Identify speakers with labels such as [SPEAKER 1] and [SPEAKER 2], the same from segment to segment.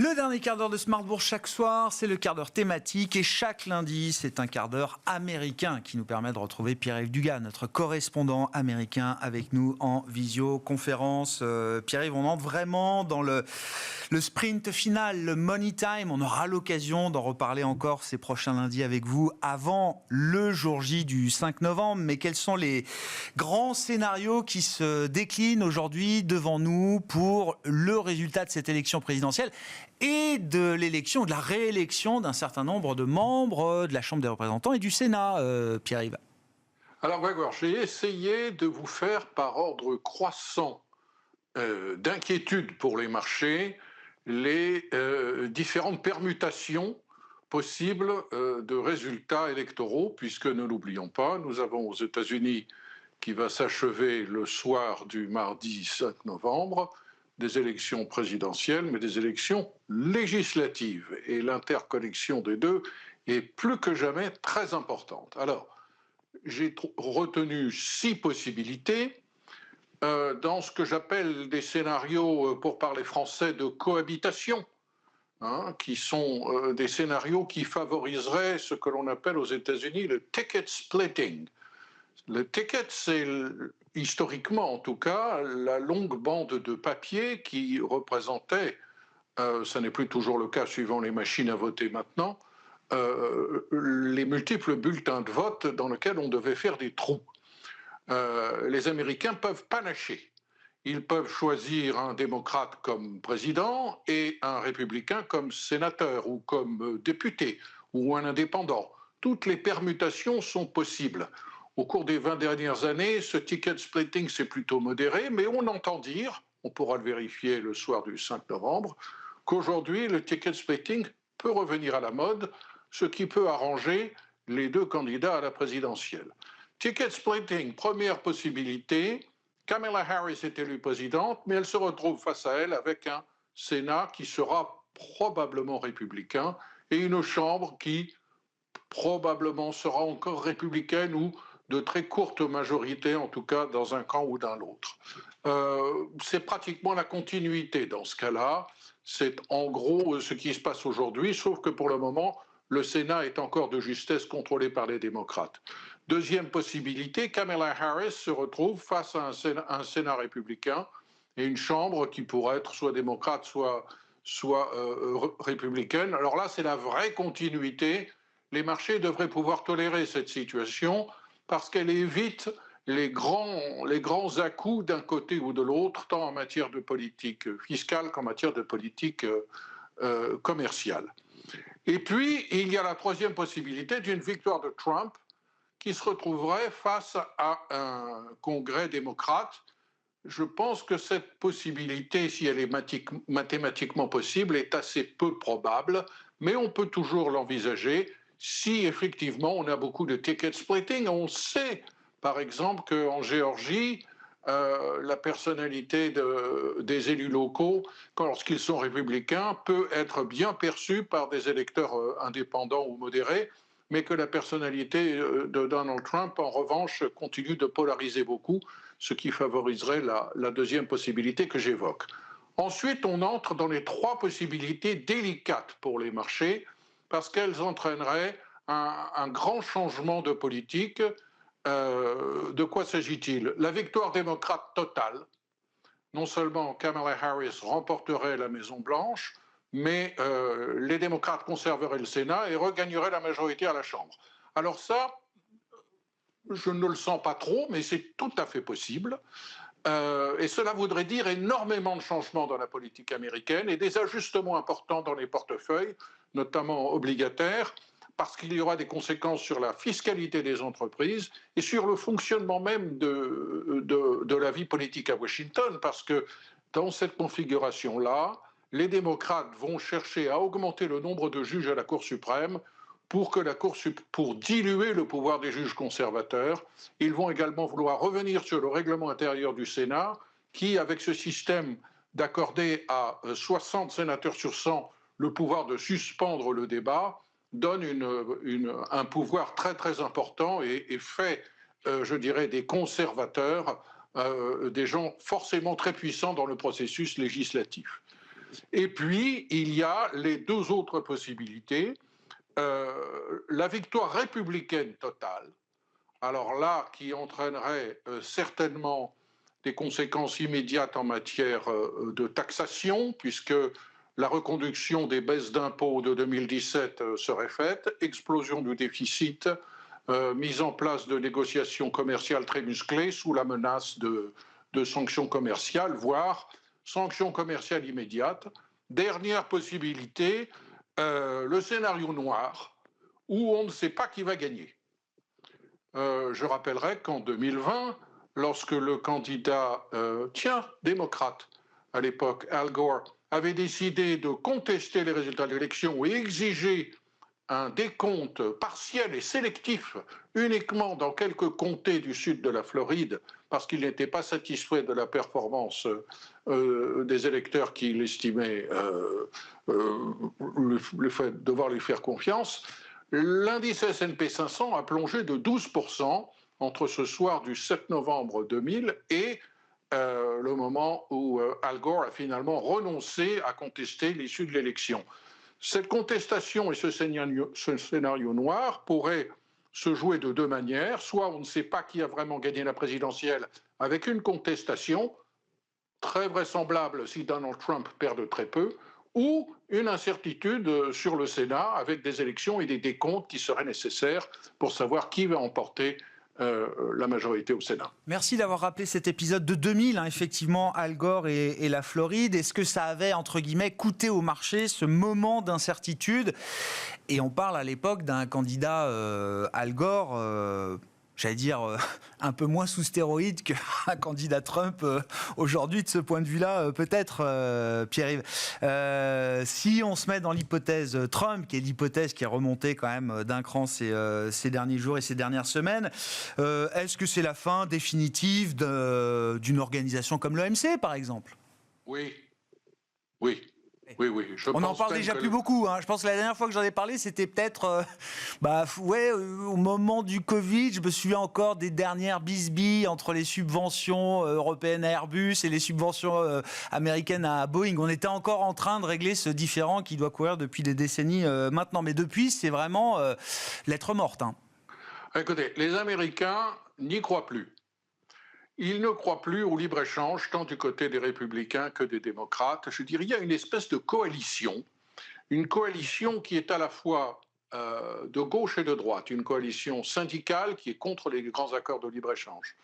[SPEAKER 1] Le dernier quart d'heure de Smart Bourse chaque soir, c'est le quart d'heure thématique et chaque lundi, c'est un quart d'heure américain qui nous permet de retrouver Pierre-Yves Dugas, notre correspondant américain avec nous en visioconférence. Pierre-Yves, on entre vraiment dans le sprint final, le money time. On aura l'occasion d'en reparler encore ces prochains lundis avec vous avant le jour J du 5 novembre. Mais quels sont les grands scénarios qui se déclinent aujourd'hui devant nous pour le résultat de cette élection présidentielle et de l'élection, de la réélection d'un certain nombre de membres de la Chambre des représentants et du Sénat, Pierre-Yves?
[SPEAKER 2] Alors, Grégoire, j'ai essayé de vous faire par ordre croissant d'inquiétude pour les marchés les différentes permutations possibles de résultats électoraux, puisque ne l'oublions pas, nous avons aux États-Unis qui va s'achever le soir du mardi 5 novembre, des élections présidentielles, mais des élections législatives. Et l'interconnexion des deux est plus que jamais très importante. Alors, j'ai retenu 6 possibilités dans ce que j'appelle des scénarios, pour parler français, de cohabitation, qui sont des scénarios qui favoriseraient ce que l'on appelle aux États-Unis le ticket splitting. Le ticket, c'est historiquement en tout cas la longue bande de papier qui représentait, ça n'est plus toujours le cas suivant les machines à voter maintenant, les multiples bulletins de vote dans lesquels on devait faire des trous. Les Américains peuvent panacher. Ils peuvent choisir un démocrate comme président et un républicain comme sénateur ou comme député ou un indépendant. Toutes les permutations sont possibles. Au cours des 20 dernières années, ce ticket splitting s'est plutôt modéré, mais on entend dire, on pourra le vérifier le soir du 5 novembre, qu'aujourd'hui, le ticket splitting peut revenir à la mode, ce qui peut arranger les deux candidats à la présidentielle. Ticket splitting, première possibilité, Kamala Harris est élue présidente, mais elle se retrouve face à elle avec un Sénat qui sera probablement républicain et une Chambre qui probablement sera encore républicaine ou de très courte majorité, en tout cas dans un camp ou dans l'autre. C'est pratiquement la continuité dans ce cas-là. C'est en gros ce qui se passe aujourd'hui, sauf que pour le moment, le Sénat est encore de justesse contrôlé par les démocrates. Deuxième possibilité, Kamala Harris se retrouve face à un Sénat républicain et une Chambre qui pourrait être soit démocrate, soit républicaine. Alors là, c'est la vraie continuité. Les marchés devraient pouvoir tolérer cette situation parce qu'elle évite les grands à-coups d'un côté ou de l'autre, tant en matière de politique fiscale qu'en matière de politique commerciale. Et puis, il y a la troisième possibilité d'une victoire de Trump qui se retrouverait face à un Congrès démocrate. Je pense que cette possibilité, si elle est mathématiquement possible, est assez peu probable, mais on peut toujours l'envisager si effectivement on a beaucoup de ticket splitting. On sait par exemple qu'en Géorgie, la personnalité des élus locaux, lorsqu'ils sont républicains, peut être bien perçue par des électeurs indépendants ou modérés, mais que la personnalité de Donald Trump, en revanche, continue de polariser beaucoup, ce qui favoriserait la deuxième possibilité que j'évoque. Ensuite, on entre dans les 3 possibilités délicates pour les marchés, parce qu'elles entraîneraient un grand changement de politique. De quoi s'agit-il? La victoire démocrate totale. Non seulement Kamala Harris remporterait la Maison-Blanche, mais les démocrates conserveraient le Sénat et regagneraient la majorité à la Chambre. Alors ça, je ne le sens pas trop, mais c'est tout à fait possible. Et cela voudrait dire énormément de changements dans la politique américaine et des ajustements importants dans les portefeuilles, notamment obligataires, parce qu'il y aura des conséquences sur la fiscalité des entreprises et sur le fonctionnement même de la vie politique à Washington, parce que dans cette configuration-là, les démocrates vont chercher à augmenter le nombre de juges à la Cour suprême pour diluer le pouvoir des juges conservateurs. Ils vont également vouloir revenir sur le règlement intérieur du Sénat, qui, avec ce système d'accorder à 60 sénateurs sur 100 le pouvoir de suspendre le débat, donne un pouvoir très très important et fait, je dirais, des conservateurs des gens forcément très puissants dans le processus législatif. Et puis, il y a les deux autres possibilités. La victoire républicaine totale, alors là, qui entraînerait certainement des conséquences immédiates en matière de taxation, puisque la reconduction des baisses d'impôts de 2017 serait faite, explosion du déficit, mise en place de négociations commerciales très musclées sous la menace de sanctions commerciales, voire sanctions commerciales immédiates. Dernière possibilité, le scénario noir, où on ne sait pas qui va gagner. Je rappellerai qu'en 2020, lorsque le candidat, démocrate à l'époque, Al Gore, avait décidé de contester les résultats de l'élection et exiger un décompte partiel et sélectif uniquement dans quelques comtés du sud de la Floride, parce qu'il n'était pas satisfait de la performance des électeurs qu'il estimait devoir lui faire confiance, l'indice S&P 500 a plongé de 12% entre ce soir du 7 novembre 2000 et le moment où Al Gore a finalement renoncé à contester l'issue de l'élection. Cette contestation et ce scénario noir pourraient se jouer de deux manières. Soit on ne sait pas qui a vraiment gagné la présidentielle avec une contestation, très vraisemblable si Donald Trump perd de très peu, ou une incertitude sur le Sénat avec des élections et des décomptes qui seraient nécessaires pour savoir qui va emporter la majorité au Sénat.
[SPEAKER 1] Merci d'avoir rappelé cet épisode de 2000, effectivement, Al Gore et la Floride. Est-ce que ça avait, entre guillemets, coûté au marché ce moment d'incertitude? Et on parle à l'époque d'un candidat, Al Gore, j'allais dire, un peu moins sous stéroïdes qu'un candidat Trump aujourd'hui, de ce point de vue-là, peut-être, Pierre-Yves. Si on se met dans l'hypothèse Trump, qui est l'hypothèse qui est remontée quand même d'un cran ces derniers jours et ces dernières semaines, est-ce que c'est la fin définitive d'une organisation comme l'OMC, par exemple?
[SPEAKER 2] Oui.
[SPEAKER 1] On n'en parle déjà plus beaucoup. Je pense que la dernière fois que j'en ai parlé, c'était peut-être au moment du Covid. Je me souviens encore des dernières bisbilles entre les subventions européennes à Airbus et les subventions américaines à Boeing. On était encore en train de régler ce différend qui doit courir depuis des décennies maintenant. Mais depuis, c'est vraiment lettre morte.
[SPEAKER 2] Écoutez, les Américains n'y croient plus. Ils ne croient plus au libre-échange, tant du côté des républicains que des démocrates. Je dirais qu'il y a une espèce de coalition, une coalition qui est à la fois de gauche et de droite, une coalition syndicale qui est contre les grands accords de libre-échange,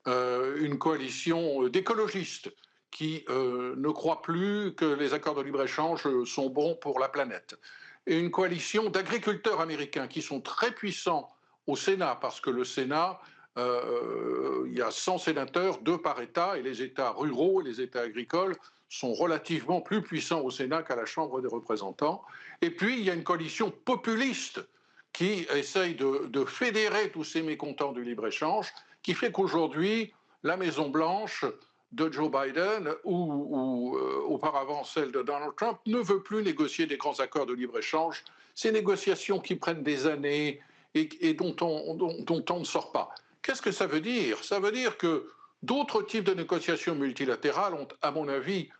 [SPEAKER 2] une coalition d'écologistes qui ne croient plus que les accords de libre-échange sont bons pour la planète, et une coalition d'agriculteurs américains qui sont très puissants au Sénat, parce que le Sénat, il y a 100 sénateurs, 2 par État, et les États ruraux et les États agricoles sont relativement plus puissants au Sénat qu'à la Chambre des représentants. Et puis, il y a une coalition populiste qui essaye de fédérer tous ces mécontents du libre-échange, qui fait qu'aujourd'hui, la Maison-Blanche de Joe Biden ou auparavant celle de Donald Trump ne veut plus négocier des grands accords de libre-échange. Ces négociations qui prennent des années et dont on ne sort pas. Qu'est-ce que ça veut dire? Ça veut dire que d'autres types de négociations multilatérales ont, à mon avis,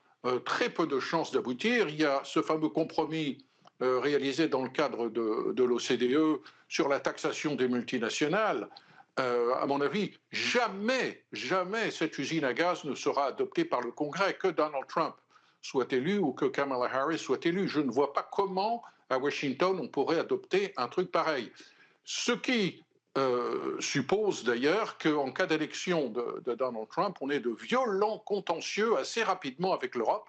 [SPEAKER 2] très peu de chances d'aboutir. Il y a ce fameux compromis réalisé dans le cadre de l'OCDE sur la taxation des multinationales. À mon avis, jamais cette usine à gaz ne sera adoptée par le Congrès, que Donald Trump soit élu ou que Kamala Harris soit élue. Je ne vois pas comment, à Washington, on pourrait adopter un truc pareil. Ce qui suppose d'ailleurs qu'en cas d'élection de Donald Trump, on ait de violents contentieux assez rapidement avec l'Europe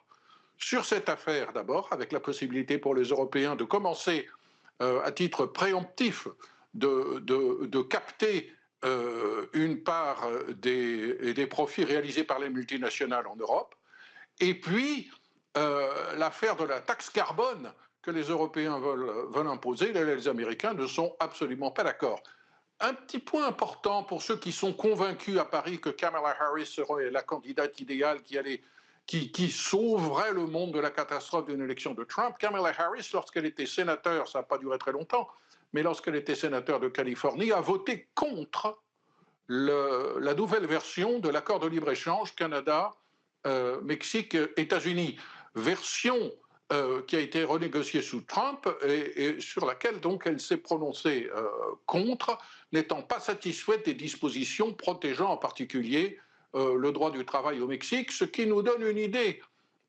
[SPEAKER 2] sur cette affaire d'abord, avec la possibilité pour les Européens de commencer à titre préemptif de capter une part des profits réalisés par les multinationales en Europe, et puis l'affaire de la taxe carbone que les Européens veulent imposer, les Américains ne sont absolument pas d'accord. Un petit point important pour ceux qui sont convaincus à Paris que Kamala Harris serait la candidate idéale qui sauverait le monde de la catastrophe d'une élection de Trump. Kamala Harris, lorsqu'elle était sénateur, ça n'a pas duré très longtemps, mais lorsqu'elle était sénateur de Californie, a voté contre la nouvelle version de l'accord de libre-échange Canada, Mexique, États-Unis. version qui a été renégociée sous Trump et sur laquelle donc elle s'est prononcée contre, n'étant pas satisfaite des dispositions protégeant en particulier le droit du travail au Mexique, ce qui nous donne une idée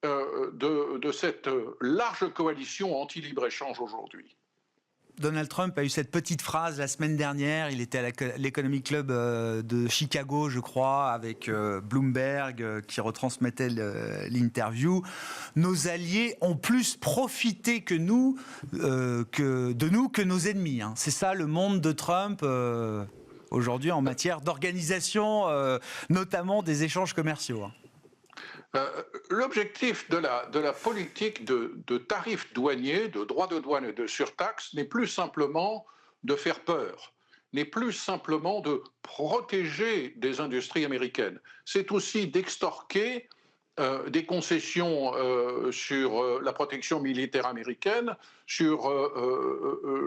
[SPEAKER 2] de cette large coalition anti-libre-échange aujourd'hui.
[SPEAKER 1] Donald Trump a eu cette petite phrase la semaine dernière, il était à l'Economic Club de Chicago, je crois, avec Bloomberg qui retransmettait l'interview. Nos alliés ont plus profité que nous, que nos ennemis. Hein. C'est ça le monde de Trump aujourd'hui en matière d'organisation, notamment des échanges commerciaux. Hein.
[SPEAKER 2] L'objectif de la politique de tarifs douaniers, de droits de douane et de surtaxes n'est plus simplement de faire peur, n'est plus simplement de protéger des industries américaines. C'est aussi d'extorquer des concessions sur la protection militaire américaine, sur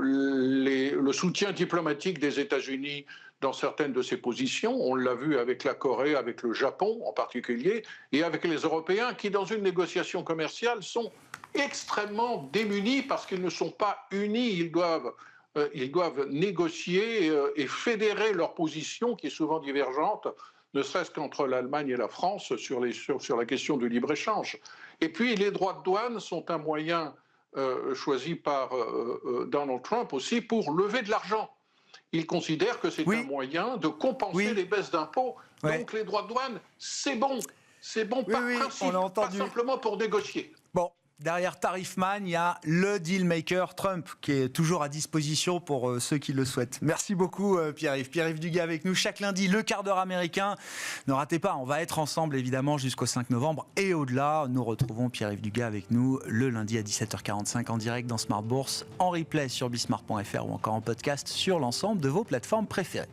[SPEAKER 2] le soutien diplomatique des États-Unis dans certaines de ses positions. On l'a vu avec la Corée, avec le Japon en particulier, et avec les Européens qui, dans une négociation commerciale, sont extrêmement démunis parce qu'ils ne sont pas unis. Ils doivent négocier et fédérer leur position, qui est souvent divergente, ne serait-ce qu'entre l'Allemagne et la France sur la question du libre-échange. Et puis, les droits de douane sont un moyen choisi par Donald Trump aussi pour lever de l'argent. Il considère que c'est un moyen de compenser les baisses d'impôts. Donc les droits de douane, c'est bon. C'est bon par principe, pas simplement pour négocier.
[SPEAKER 1] Bon, derrière Tarifman, il y a le dealmaker Trump qui est toujours à disposition pour ceux qui le souhaitent. Merci beaucoup Pierre-Yves. Pierre-Yves Dugas avec nous chaque lundi, le quart d'heure américain. Ne ratez pas, on va être ensemble évidemment jusqu'au 5 novembre et au-delà. Nous retrouvons Pierre-Yves Dugas avec nous le lundi à 17h45 en direct dans Smart Bourse, en replay sur bismart.fr ou encore en podcast sur l'ensemble de vos plateformes préférées.